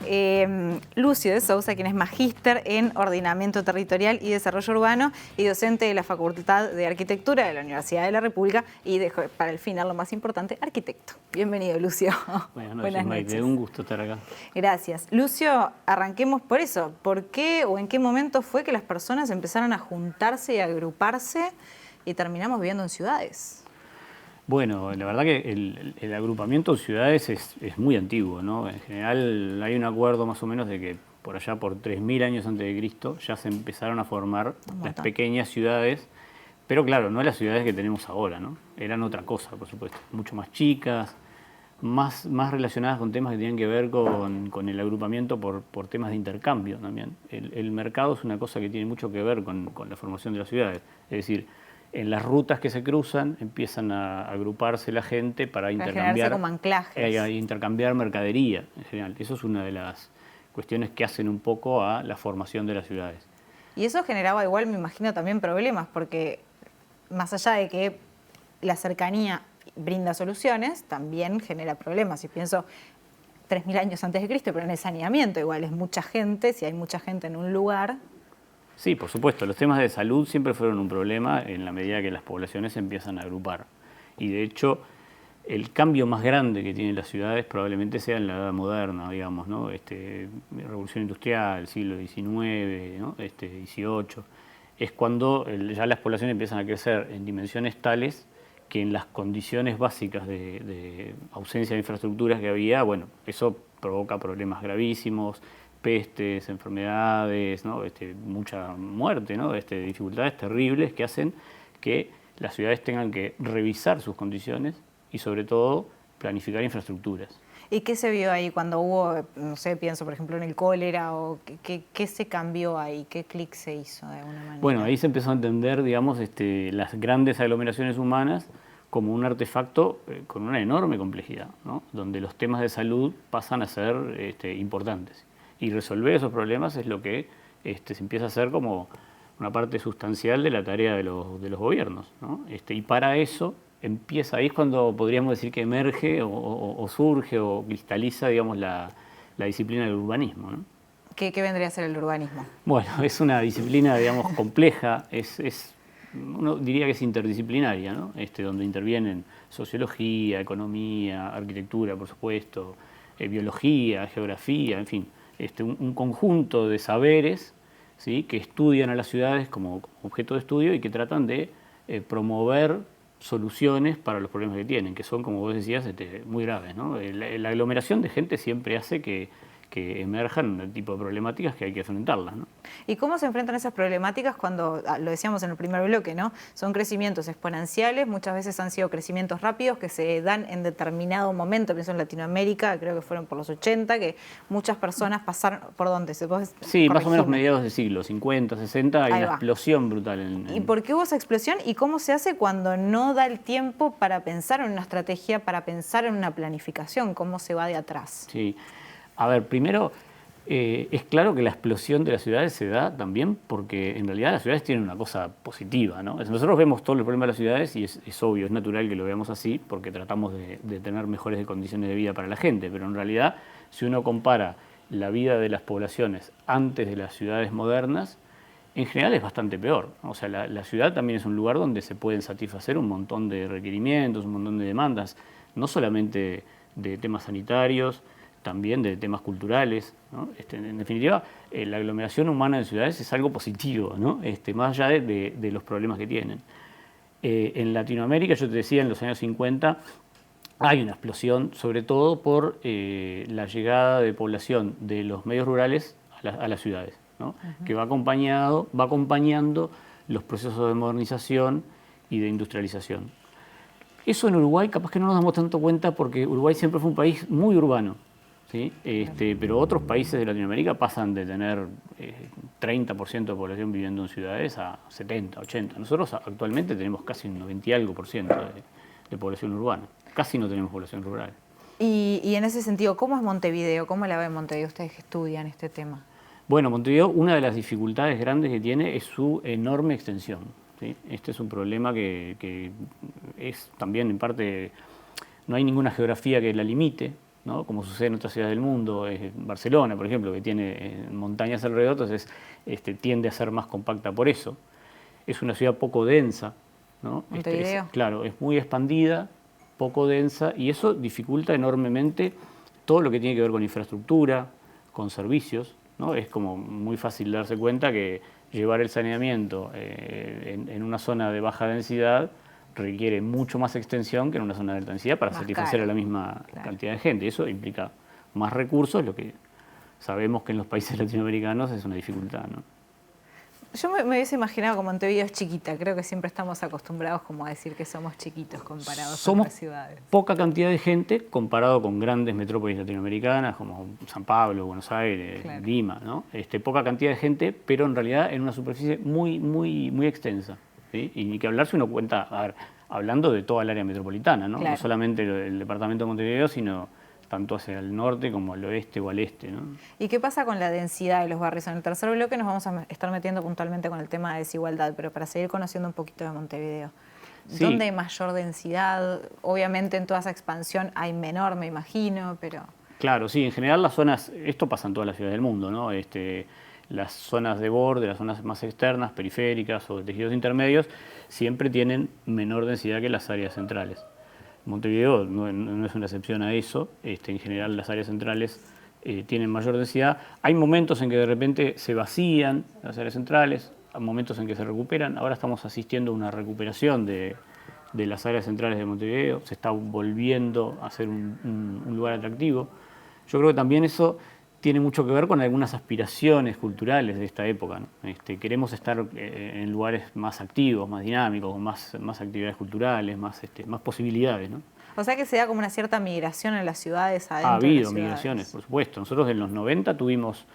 Lucio de Sousa, quien es magíster en Ordenamiento Territorial y Desarrollo Urbano y docente de la Facultad de Arquitectura de la Universidad de la República y para el final, lo más importante, arquitecto. Bienvenido, Lucio. Buenas noches, Maite. Un gusto estar acá. Gracias. Lucio, arranquemos por eso. ¿Por qué o en qué momento fue que las personas empezaron a juntarse y a agruparse y terminamos viviendo en ciudades? Bueno, la verdad que el agrupamiento de ciudades es muy antiguo, ¿no? En general hay un acuerdo más o menos de que por allá por 3.000 años antes de Cristo ya se empezaron a formar las pequeñas ciudades Pero claro, no las ciudades que tenemos ahora, ¿no? Eran otra cosa, por supuesto, mucho más chicas, más relacionadas con temas que tienen que ver con el agrupamiento por temas de intercambio también. El mercado es una cosa que tiene mucho que ver con la formación de las ciudades. Es decir, en las rutas que se cruzan empiezan a agruparse la gente para intercambiar, como anclajes. A intercambiar mercadería en general. Eso es una de las cuestiones que hacen un poco a la formación de las ciudades. Y eso generaba igual, me imagino, también problemas, porque más allá de que la cercanía brinda soluciones, también genera problemas. Si pienso 3.000 años antes de Cristo, pero en el saneamiento igual es mucha gente, si hay mucha gente en un lugar. Sí, por supuesto, los temas de salud siempre fueron un problema en la medida que las poblaciones se empiezan a agrupar. Y de hecho, el cambio más grande que tienen las ciudades probablemente sea en la edad moderna, digamos, ¿no? Revolución industrial, siglo XIX, ¿no? XVIII, es cuando ya las poblaciones empiezan a crecer en dimensiones tales que en las condiciones básicas de ausencia de infraestructuras que había, bueno, eso provoca problemas gravísimos, pestes, enfermedades, ¿no? Mucha muerte, ¿no? Dificultades terribles que hacen que las ciudades tengan que revisar sus condiciones y sobre todo planificar infraestructuras. ¿Y qué se vio ahí cuando hubo, no sé, pienso por ejemplo en el cólera, o qué se cambió ahí, qué clic se hizo de alguna manera? Bueno, ahí se empezó a entender, digamos, las grandes aglomeraciones humanas como un artefacto con una enorme complejidad, ¿no? Donde los temas de salud pasan a ser importantes. Y resolver esos problemas es lo que se empieza a hacer como una parte sustancial de la tarea de los gobiernos, ¿no? Y para eso empieza, ahí es cuando podríamos decir que emerge o surge o cristaliza, digamos, la disciplina del urbanismo, ¿no? ¿Qué vendría a ser el urbanismo? Bueno, es una disciplina, digamos, compleja, uno diría que es interdisciplinaria, ¿no? Donde intervienen sociología, economía, arquitectura, por supuesto, biología, geografía, en fin, un conjunto de saberes, ¿sí?, que estudian a las ciudades como objeto de estudio y que tratan de promover soluciones para los problemas que tienen, que son, como vos decías, muy graves, ¿no? La aglomeración de gente siempre hace que emerjan un tipo de problemáticas que hay que enfrentarlas, ¿no? ¿Y cómo se enfrentan esas problemáticas cuando, lo decíamos en el primer bloque, ¿no? Son crecimientos exponenciales, muchas veces han sido crecimientos rápidos que se dan en determinado momento, pienso en Latinoamérica, creo que fueron por los 80, que muchas personas pasaron, ¿por dónde? Sí, más o menos mediados del siglo, 50, 60, hay una explosión brutal. ¿Y por qué hubo esa explosión y cómo se hace cuando no da el tiempo para pensar en una estrategia, para pensar en una planificación? ¿Cómo se va de atrás? Sí. A ver, primero, es claro que la explosión de las ciudades se da también porque en realidad las ciudades tienen una cosa positiva, ¿no? Nosotros vemos todos los problemas de las ciudades y es obvio, es natural que lo veamos así porque tratamos de tener mejores condiciones de vida para la gente, pero en realidad si uno compara la vida de las poblaciones antes de las ciudades modernas, en general es bastante peor. O sea, la ciudad también es un lugar donde se pueden satisfacer un montón de requerimientos, un montón de demandas, no solamente de temas sanitarios, también de temas culturales, ¿no? En definitiva, la aglomeración humana en ciudades es algo positivo, ¿no? Más allá de los problemas que tienen. En Latinoamérica, yo te decía, en los años 50 hay una explosión, sobre todo por la llegada de población de los medios rurales a las ciudades, ¿no? Que va acompañando los procesos de modernización y de industrialización. Eso en Uruguay capaz que no nos damos tanto cuenta porque Uruguay siempre fue un país muy urbano, ¿sí? Pero otros países de Latinoamérica pasan de tener 30% de población viviendo en ciudades a 70, 80. Nosotros actualmente tenemos casi un 90 y algo por ciento de población urbana. Casi no tenemos población rural. Y en ese sentido, ¿cómo es Montevideo? ¿Cómo la ven Montevideo ustedes que estudian este tema? Bueno, Montevideo, una de las dificultades grandes que tiene es su enorme extensión, ¿sí? Este es un problema que es también en parte, no hay ninguna geografía que la limite, ¿no? Como sucede en otras ciudades del mundo. Barcelona, por ejemplo, que tiene montañas alrededor, entonces tiende a ser más compacta por eso. Es una ciudad poco densa, ¿no? Claro, es muy expandida, poco densa, y eso dificulta enormemente todo lo que tiene que ver con infraestructura, con servicios, ¿no? Es como muy fácil darse cuenta que llevar el saneamiento en una zona de baja densidad requiere mucho más extensión que en una zona de alta densidad para satisfacer a la misma cantidad de gente. Eso implica más recursos, lo que sabemos que en los países latinoamericanos es una dificultad, ¿no? Yo me hubiese imaginado que Montevideo es chiquita. Creo que siempre estamos acostumbrados como a decir que somos chiquitos comparados a otras ciudades. Poca cantidad de gente comparado con grandes metrópolis latinoamericanas como San Pablo, Buenos Aires, claro. Lima, ¿no? Poca cantidad de gente, pero en realidad en una superficie muy extensa, ¿sí? Y ni que hablar si uno cuenta, a ver, hablando de toda el área metropolitana, ¿no? Claro. No solamente el departamento de Montevideo, sino tanto hacia el norte como al oeste o al este, ¿no? ¿Y qué pasa con la densidad de los barrios? En el tercer bloque nos vamos a estar metiendo puntualmente con el tema de desigualdad, pero para seguir conociendo un poquito de Montevideo. Sí. ¿Dónde hay mayor densidad? Obviamente en toda esa expansión hay menor, me imagino, pero... Claro, sí, en general las zonas, esto pasa en todas las ciudades del mundo, ¿no? Las zonas de borde, las zonas más externas, periféricas o de tejidos intermedios, siempre tienen menor densidad que las áreas centrales. Montevideo no es una excepción a eso. En general las áreas centrales tienen mayor densidad. Hay momentos en que de repente se vacían las áreas centrales, hay momentos en que se recuperan. Ahora estamos asistiendo a una recuperación de las áreas centrales de Montevideo. Se está volviendo a ser un lugar atractivo. Yo creo que también eso tiene mucho que ver con algunas aspiraciones culturales de esta época, ¿no? Queremos estar en lugares más activos, más dinámicos, con más actividades culturales, más posibilidades, ¿no? O sea que se da como una cierta migración en las ciudades adentro. Ha habido de las ciudades. migraciones, por supuesto. Nosotros en los 90 tuvimos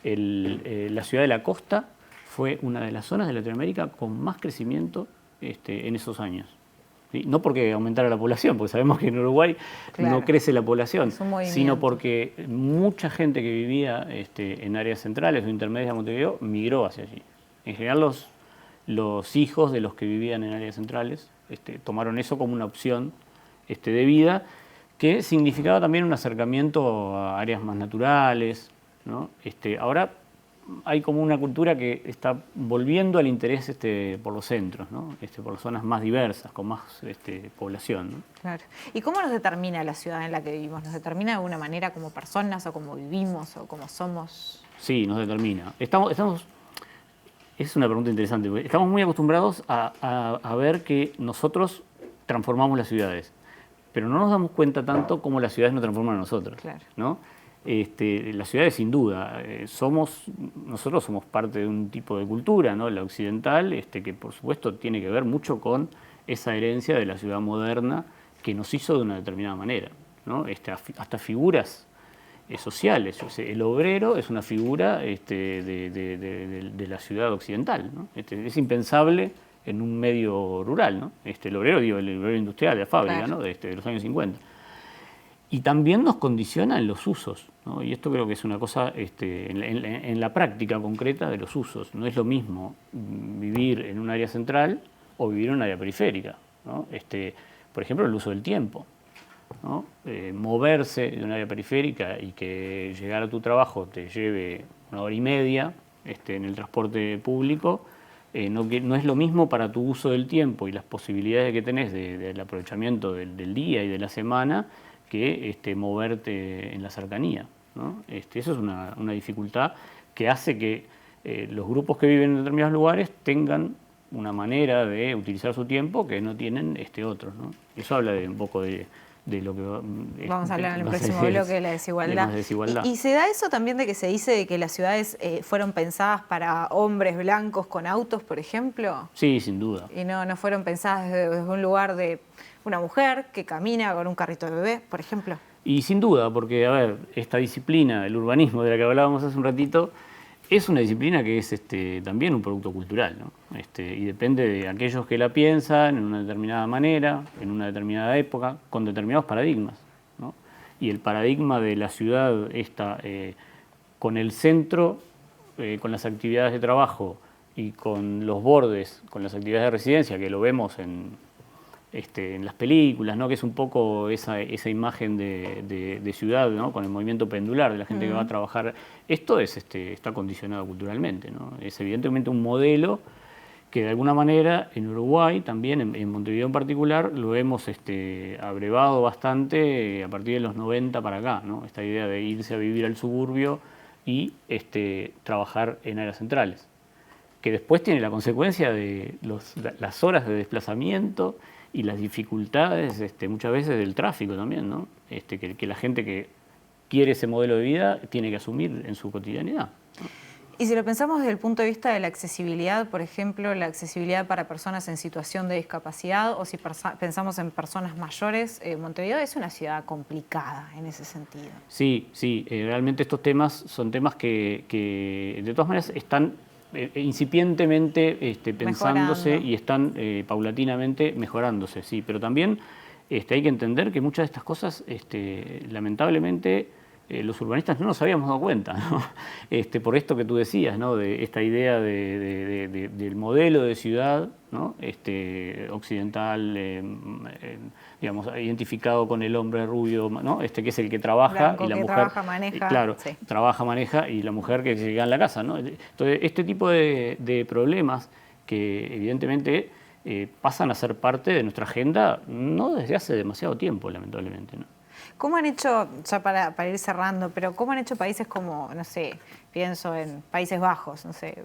la ciudad de la costa, fue una de las zonas de Latinoamérica con más crecimiento en esos años. ¿Sí? No porque aumentara la población, porque sabemos que en Uruguay claro, no crece la población, es sino porque mucha gente que vivía en áreas centrales o intermedias de Montevideo migró hacia allí. En general los hijos de los que vivían en áreas centrales tomaron eso como una opción de vida, que significaba también un acercamiento a áreas más naturales, ¿no? Ahora hay como una cultura que está volviendo al interés por los centros, ¿no? Por las zonas más diversas, con más población, ¿no? Claro. ¿Y cómo nos determina la ciudad en la que vivimos? ¿Nos determina de alguna manera como personas o como vivimos o como somos? Sí, nos determina. Es una pregunta interesante, porque estamos muy acostumbrados a ver que nosotros transformamos las ciudades, pero no nos damos cuenta tanto como las ciudades nos transforman a nosotros, claro, ¿no? Las ciudades, sin duda, nosotros somos parte de un tipo de cultura, ¿no? La occidental, que por supuesto tiene que ver mucho con esa herencia de la ciudad moderna que nos hizo de una determinada manera, ¿no? Hasta figuras sociales. El obrero es una figura de la ciudad occidental, ¿no? Es impensable en un medio rural, ¿no? El obrero, el obrero industrial de la fábrica, claro, ¿no? De los años 50. Y también nos condicionan los usos, ¿no? Y esto creo que es una cosa en la práctica concreta de los usos. No es lo mismo vivir en un área central o vivir en un área periférica, ¿no? Por ejemplo, el uso del tiempo, ¿no? Moverse de un área periférica y que llegar a tu trabajo te lleve 1 hora y media en el transporte público, no es lo mismo para tu uso del tiempo y las posibilidades que tenés del aprovechamiento del día y de la semana que moverte en la cercanía, ¿no? Eso es una dificultad que hace que los grupos que viven en determinados lugares tengan una manera de utilizar su tiempo que no tienen otros, ¿no? Eso habla un poco de lo que... Vamos a hablar en el próximo bloque de la desigualdad. ¿Y se da eso también de que se dice de que las ciudades fueron pensadas para hombres blancos con autos, por ejemplo? Sí, sin duda. Y no fueron pensadas desde un lugar de una mujer que camina con un carrito de bebé, por ejemplo. Y sin duda, porque, a ver, esta disciplina, el urbanismo de la que hablábamos hace un ratito, es una disciplina que es también un producto cultural, ¿no? Y depende de aquellos que la piensan en una determinada manera, en una determinada época, con determinados paradigmas, ¿no? Y el paradigma de la ciudad está con el centro, con las actividades de trabajo y con los bordes, con las actividades de residencia, que lo vemos en las películas, ¿no? Que es un poco esa imagen de ciudad, ¿no? Con el movimiento pendular de la gente que va a trabajar. Esto está condicionado culturalmente, ¿no? Es evidentemente un modelo que de alguna manera en Uruguay, también en Montevideo en particular, lo hemos abrevado bastante a partir de los 90 para acá, ¿no? Esta idea de irse a vivir al suburbio y trabajar en áreas centrales, que después tiene la consecuencia de las horas de desplazamiento y las dificultades muchas veces del tráfico también, ¿no? Que la gente que quiere ese modelo de vida tiene que asumir en su cotidianidad, ¿no? Y si lo pensamos desde el punto de vista de la accesibilidad, por ejemplo, la accesibilidad para personas en situación de discapacidad, o si pensamos en personas mayores, Montevideo es una ciudad complicada en ese sentido. Sí, realmente estos temas son temas que de todas maneras están incipientemente pensándose Mejorando. y están paulatinamente mejorándose, sí, pero también hay que entender que muchas de estas cosas, lamentablemente, los urbanistas no nos habíamos dado cuenta, ¿no? Por esto que tú decías, ¿no? De esta idea del modelo de ciudad, ¿no? Occidental, digamos, identificado con el hombre rubio, ¿no? Que es el que trabaja, Blanco, y la que mujer trabaja, maneja, claro, sí. trabaja, maneja, y la mujer que se queda en la casa, ¿no? Entonces, este tipo de problemas que evidentemente pasan a ser parte de nuestra agenda no desde hace demasiado tiempo, lamentablemente, ¿no? ¿Cómo han hecho, ya para ir cerrando, pero cómo han hecho países como, no sé, pienso en Países Bajos, no sé,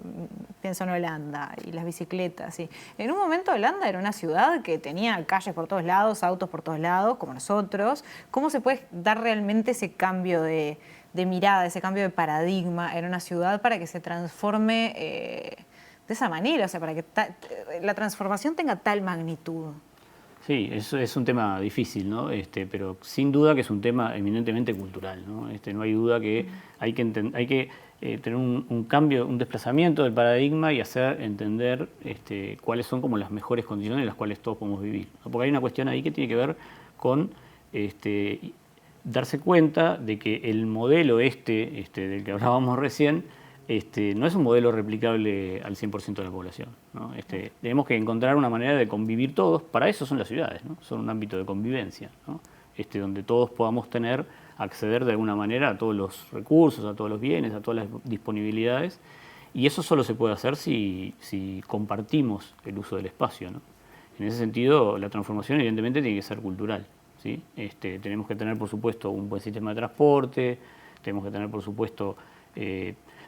pienso en Holanda y las bicicletas? ¿Sí? En un momento Holanda era una ciudad que tenía calles por todos lados, autos por todos lados, como nosotros. ¿Cómo se puede dar realmente ese cambio de mirada, ese cambio de paradigma en una ciudad para que se transforme de esa manera? O sea, para que la transformación tenga tal magnitud. Sí, eso es un tema difícil, ¿no? Pero sin duda que es un tema eminentemente cultural, ¿no? No hay duda que hay que tener un cambio, un desplazamiento del paradigma y hacer entender cuáles son como las mejores condiciones en las cuales todos podemos vivir, ¿no? Porque hay una cuestión ahí que tiene que ver con darse cuenta de que el modelo del que hablábamos recién no es un modelo replicable al 100% de la población, ¿no? Tenemos que encontrar una manera de convivir todos. Para eso son las ciudades, ¿no? Son un ámbito de convivencia, ¿no? Donde todos podamos acceder de alguna manera a todos los recursos, a todos los bienes, a todas las disponibilidades. Y eso solo se puede hacer si compartimos el uso del espacio, ¿no? En ese sentido, la transformación evidentemente tiene que ser cultural, ¿sí? Tenemos que tener, por supuesto, un buen sistema de transporte, tenemos que tener, por supuesto,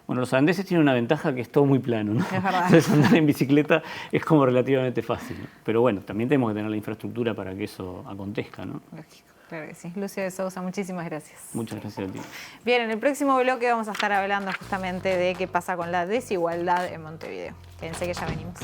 bueno, los holandeses tienen una ventaja que es todo muy plano, ¿no? Es verdad. Entonces andar en bicicleta es como relativamente fácil, ¿no? Pero bueno, también tenemos que tener la infraestructura para que eso acontezca, ¿no? Lógico, claro que sí. Lucio de Sousa, muchísimas gracias. Muchas gracias a ti. Bien, en el próximo bloque vamos a estar hablando justamente de qué pasa con la desigualdad en Montevideo. Quédense que ya venimos.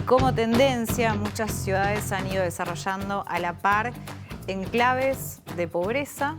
Como tendencia, muchas ciudades han ido desarrollando a la par enclaves de pobreza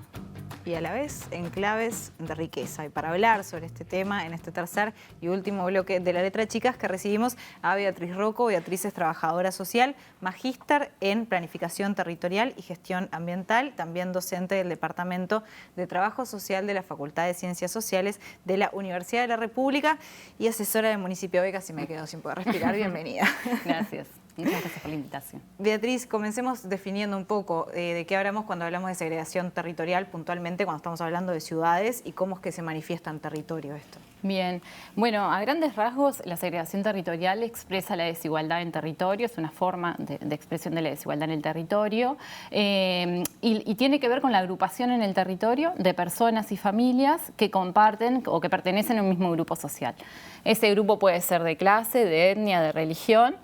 y a la vez enclaves de riqueza. Y para hablar sobre este tema, en este tercer y último bloque de La Letra Chicas, que recibimos a Beatriz Rocco. Beatriz es trabajadora social, magíster en Planificación Territorial y Gestión Ambiental, también docente del Departamento de Trabajo Social de la Facultad de Ciencias Sociales de la Universidad de la República y asesora del municipio de Casi me quedo sin poder respirar. Bienvenida. Gracias. Muchas gracias por la invitación. Beatriz, comencemos definiendo un poco de qué hablamos cuando hablamos de segregación territorial, puntualmente cuando estamos hablando de ciudades y cómo es que se manifiesta en territorio esto. Bien, bueno, a grandes rasgos la segregación territorial expresa la desigualdad en territorio, es una forma de expresión de la desigualdad en el territorio y tiene que ver con la agrupación en el territorio de personas y familias que comparten o que pertenecen a un mismo grupo social. Ese grupo puede ser de clase, de etnia, de religión.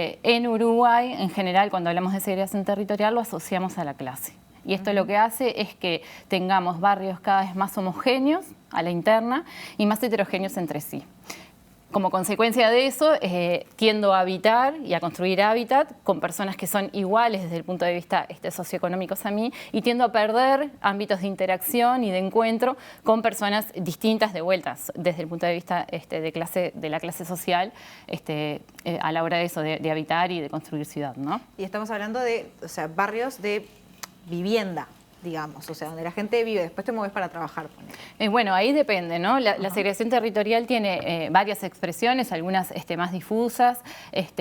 En Uruguay, en general, cuando hablamos de segregación territorial, lo asociamos a la clase. Y esto lo que hace es que tengamos barrios cada vez más homogéneos a la interna y más heterogéneos entre sí. Como consecuencia de eso, tiendo a habitar y a construir hábitat con personas que son iguales desde el punto de vista socioeconómicos a mí y tiendo a perder ámbitos de interacción y de encuentro con personas distintas de vueltas desde el punto de vista de la clase social a la hora de eso, de habitar y de construir ciudad, ¿no? Y estamos hablando de barrios de vivienda, digamos, o sea, donde la gente vive, después te mueves para trabajar. Bueno, ahí depende, ¿no? La segregación territorial tiene varias expresiones, algunas más difusas,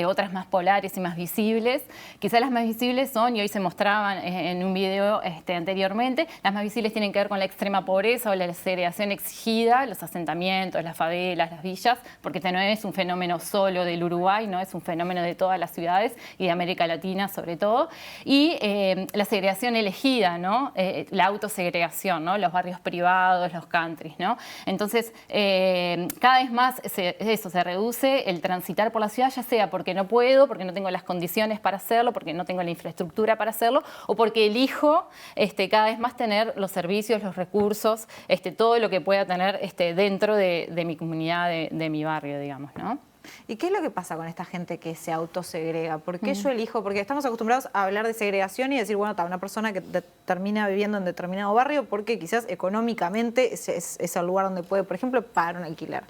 otras más polares y más visibles. Quizás las más visibles son, y hoy se mostraban en un video anteriormente, las más visibles tienen que ver con la extrema pobreza o la segregación exigida, los asentamientos, las favelas, las villas, porque este no es un fenómeno solo del Uruguay, no es un fenómeno de todas las ciudades y de América Latina sobre todo. Y la segregación elegida, ¿no? ¿no? La autosegregación, ¿no? Los barrios privados, los countries, ¿no? Entonces, cada vez más se reduce el transitar por la ciudad, ya sea porque no puedo, porque no tengo las condiciones para hacerlo, porque no tengo la infraestructura para hacerlo, o porque elijo cada vez más tener los servicios, los recursos, todo lo que pueda tener dentro de mi comunidad, de mi barrio, digamos, ¿no? ¿Y qué es lo que pasa con esta gente que se autosegrega? ¿Por qué yo elijo? Porque estamos acostumbrados a hablar de segregación y decir, bueno, está una persona que termina viviendo en determinado barrio porque quizás económicamente es el lugar donde puede, por ejemplo, pagar un alquiler.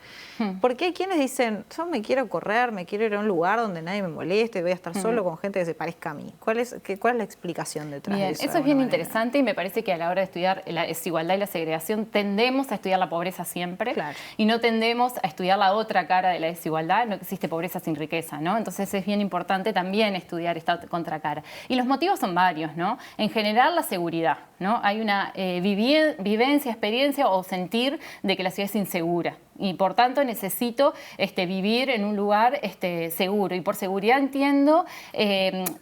¿Por qué hay quienes dicen, yo me quiero correr, me quiero ir a un lugar donde nadie me moleste, voy a estar solo con gente que se parezca a mí? ¿Cuál es la explicación detrás de eso? Eso es bien interesante y me parece que a la hora de estudiar la desigualdad y la segregación tendemos a estudiar la pobreza siempre, y no tendemos a estudiar la otra cara de la desigualdad. No existe pobreza sin riqueza, ¿no? Entonces es bien importante también estudiar esta contracara. Y los motivos son varios, ¿no? En general, la seguridad, ¿no? Hay una vivencia, experiencia o sentir de que la ciudad es insegura. Y por tanto necesito vivir en un lugar seguro. Y por seguridad entiendo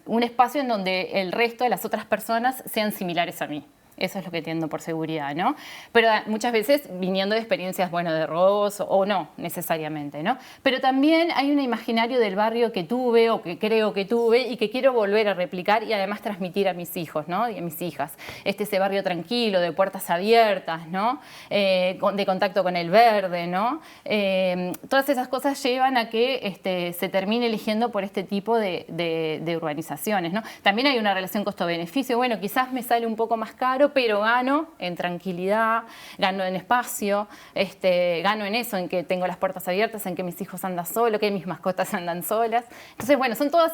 un espacio en donde el resto de las otras personas sean similares a mí. Eso es lo que entiendo por seguridad, ¿no? Pero muchas veces viniendo de experiencias, bueno, de robos o no necesariamente, ¿no? Pero también hay un imaginario del barrio que tuve o que creo que tuve y que quiero volver a replicar y además transmitir a mis hijos, ¿no? Y a mis hijas. Ese barrio tranquilo, de puertas abiertas, ¿no? De contacto con el verde, ¿no? Todas esas cosas llevan a que se termine eligiendo por este tipo de urbanizaciones, ¿no? También hay una relación costo-beneficio. Bueno, quizás me sale un poco más caro, pero gano en tranquilidad, gano en espacio, gano en eso, en que tengo las puertas abiertas, en que mis hijos andan solos, que mis mascotas andan solas. Entonces, bueno, son todas,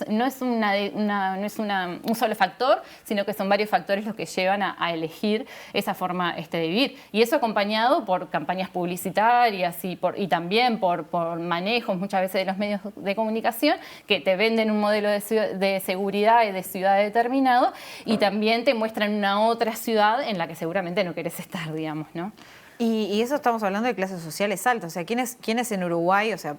no es un solo factor, sino que son varios factores los que llevan a elegir esa forma de vivir. Y eso acompañado por campañas publicitarias y también por manejos muchas veces de los medios de comunicación que te venden un modelo de seguridad y de ciudad determinado y también te muestran una otra ciudad en la que seguramente no querés estar, digamos, ¿no? Y eso estamos hablando de clases sociales altas. O sea, ¿quiénes en Uruguay, o sea,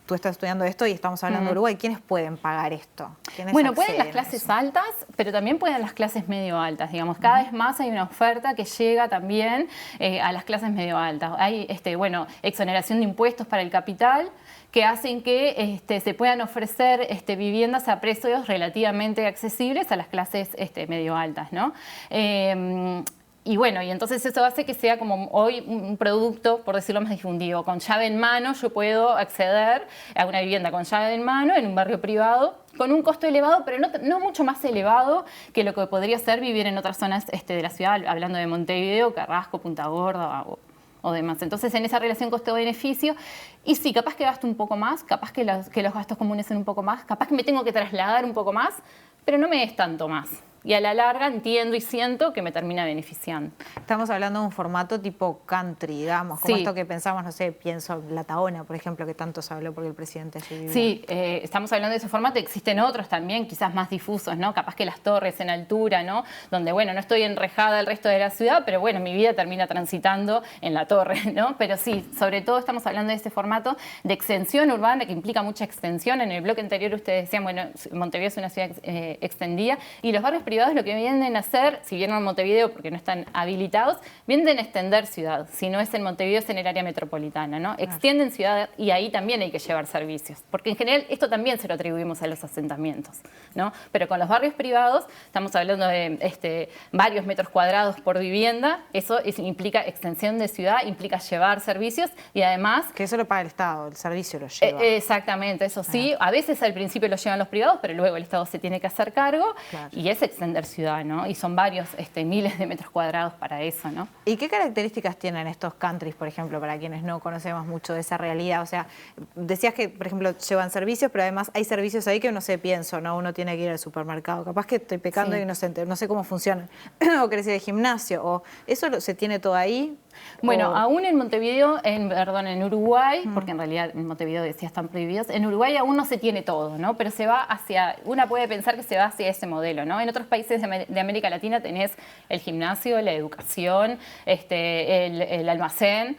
tú estás estudiando esto y estamos hablando de Uruguay, ¿quiénes pueden pagar esto? Bueno, pueden las clases altas, pero también pueden las clases medio altas, digamos. Cada vez más hay una oferta que llega también a las clases medio altas. Hay, exoneración de impuestos para el capital, que hacen que se puedan ofrecer viviendas a precios relativamente accesibles a las clases medio altas, ¿no? Y bueno, y entonces eso hace que sea como hoy un producto, por decirlo más difundido. Con llave en mano yo puedo acceder a una vivienda con llave en mano en un barrio privado con un costo elevado, pero no mucho más elevado que lo que podría ser vivir en otras zonas de la ciudad, hablando de Montevideo, Carrasco, Punta Gorda o demás. Entonces, en esa relación costo-beneficio, y sí, capaz que gasto un poco más, capaz que los gastos comunes son un poco más, capaz que me tengo que trasladar un poco más, pero no me es tanto más. Y a la larga entiendo y siento que me termina beneficiando. Estamos hablando de un formato tipo country, digamos, como esto que pensamos, no sé, pienso en La Tahona, por ejemplo, que tanto se habló porque el presidente allí vivía. Sí, estamos hablando de ese formato. Existen otros también, quizás más difusos, ¿no? Capaz que Las Torres en altura, ¿no? Donde, bueno, no estoy enrejada al resto de la ciudad, pero bueno, mi vida termina transitando en la torre, ¿no? Pero sí, sobre todo estamos hablando de este formato de extensión urbana que implica mucha extensión. En el bloque anterior ustedes decían, bueno, Montevideo es una ciudad extendida y los barrios privados lo que vienen a hacer, si vienen a Montevideo porque no están habilitados, vienen a extender ciudad. Si no es en Montevideo, es en el área metropolitana, ¿no? Extienden ciudad y ahí también hay que llevar servicios. Porque en general esto también se lo atribuimos a los asentamientos, ¿no? Pero con los barrios privados estamos hablando de varios metros cuadrados por vivienda. Eso implica extensión de ciudad, implica llevar servicios y además... Que eso lo paga el Estado, el servicio lo lleva. Exactamente, eso sí. A veces al principio lo llevan los privados, pero luego el Estado se tiene que hacer cargo y es extender ciudad, ¿no? Y son varios miles de metros cuadrados para eso, ¿no? ¿Y qué características tienen estos countries, por ejemplo, para quienes no conocemos mucho de esa realidad? O sea, decías que, por ejemplo, llevan servicios, pero además hay servicios ahí que uno se piensa, ¿no? Uno tiene que ir al supermercado. Capaz que estoy pecando y no sé cómo funcionan. O querés ir al gimnasio. O ¿eso se tiene todo ahí? Bueno, aún en Montevideo, en Uruguay, porque en realidad en Montevideo decía están prohibidos, en Uruguay aún no se tiene todo, ¿no? Pero se va hacia, una puede pensar que se va hacia ese modelo, ¿no? En otros países de América Latina tenés el gimnasio, la educación, el almacén.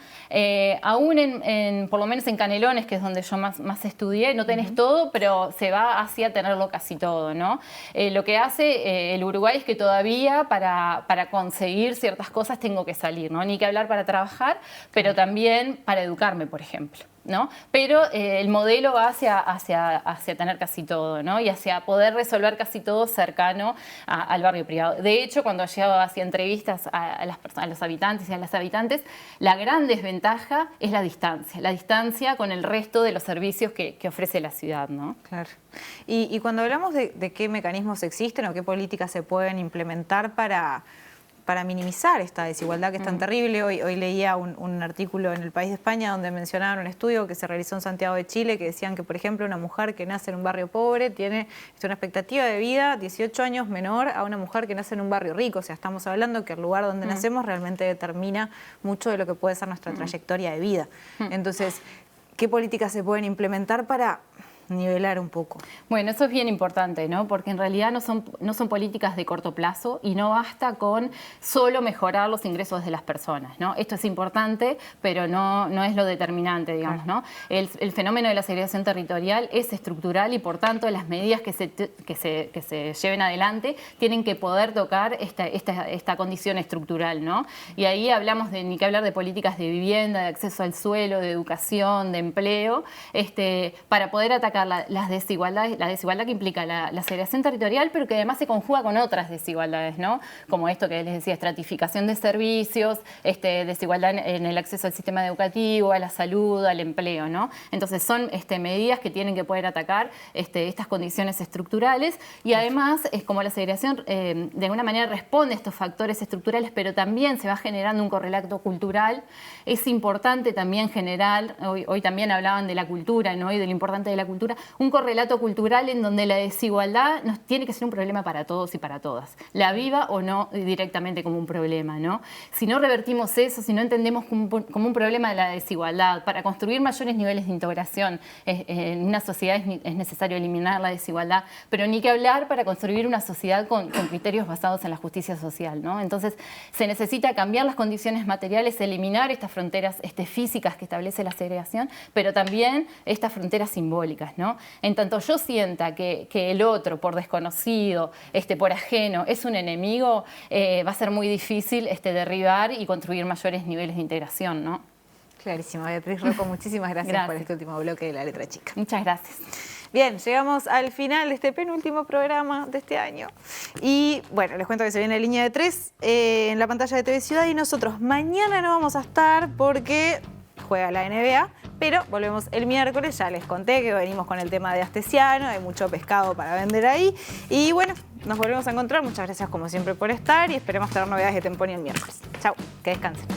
Aún por lo menos en Canelones, que es donde yo más estudié, no tenés todo, pero se va hacia tenerlo casi todo, ¿no? Lo que hace el Uruguay es que todavía para conseguir ciertas cosas tengo que salir, ¿no? Ni que hablar para trabajar, pero también para educarme, por ejemplo, ¿no? Pero el modelo va hacia tener casi todo, ¿no? Y hacia poder resolver casi todo cercano al barrio privado. De hecho, cuando yo hacía entrevistas a los habitantes y a las habitantes, la gran desventaja es la distancia con el resto de los servicios que ofrece la ciudad, ¿no? Claro. Y cuando hablamos de qué mecanismos existen o qué políticas se pueden implementar para minimizar esta desigualdad que es tan terrible. Hoy leía un artículo en El País de España donde mencionaban un estudio que se realizó en Santiago de Chile que decían que, por ejemplo, una mujer que nace en un barrio pobre tiene una expectativa de vida 18 años menor a una mujer que nace en un barrio rico. O sea, estamos hablando que el lugar donde nacemos realmente determina mucho de lo que puede ser nuestra trayectoria de vida. Entonces, ¿qué políticas se pueden implementar para nivelar un poco? Bueno, eso es bien importante, ¿no? Porque en realidad no son políticas de corto plazo y no basta con solo mejorar los ingresos de las personas, ¿no? Esto es importante, pero no es lo determinante, digamos, ¿no? El fenómeno de la segregación territorial es estructural y, por tanto, las medidas que se lleven adelante tienen que poder tocar esta condición estructural, ¿no? Y ahí hablamos ni que hablar de políticas de vivienda, de acceso al suelo, de educación, de empleo, para poder atacar la desigualdad que implica la segregación territorial, pero que además se conjuga con otras desigualdades, ¿no? Como esto que les decía, estratificación de servicios, desigualdad en el acceso al sistema educativo, a la salud, al empleo, ¿no? Entonces son medidas que tienen que poder atacar estas condiciones estructurales y además es como la segregación de alguna manera responde a estos factores estructurales, pero también se va generando un correlato cultural. Es importante también generar, hoy también hablaban de la cultura, ¿no? Y de lo importante de la cultura, un correlato cultural en donde la desigualdad tiene que ser un problema para todos y para todas, la viva o no directamente como un problema, ¿no? Si no revertimos eso, si no entendemos como un problema de la desigualdad, para construir mayores niveles de integración en una sociedad es necesario eliminar la desigualdad, pero ni que hablar para construir una sociedad con criterios basados en la justicia social, ¿no? Entonces se necesita cambiar las condiciones materiales, eliminar estas fronteras físicas que establece la segregación, pero también estas fronteras simbólicas, ¿no? En tanto yo sienta que el otro, por desconocido, por ajeno, es un enemigo, va a ser muy difícil derribar y construir mayores niveles de integración, ¿no? Clarísimo. Beatriz Rocco, muchísimas gracias por este último bloque de La Letra Chica. Muchas gracias. Bien, llegamos al final de este penúltimo programa de este año. Y bueno, les cuento que se viene Línea de 3 en la pantalla de TV Ciudad y nosotros mañana no vamos a estar porque juega la NBA, pero volvemos el miércoles. Ya les conté que venimos con el tema de Astesiano, hay mucho pescado para vender ahí. Y bueno, nos volvemos a encontrar. Muchas gracias como siempre por estar y esperemos tener novedades de Temponi el miércoles. Chau, que descansen.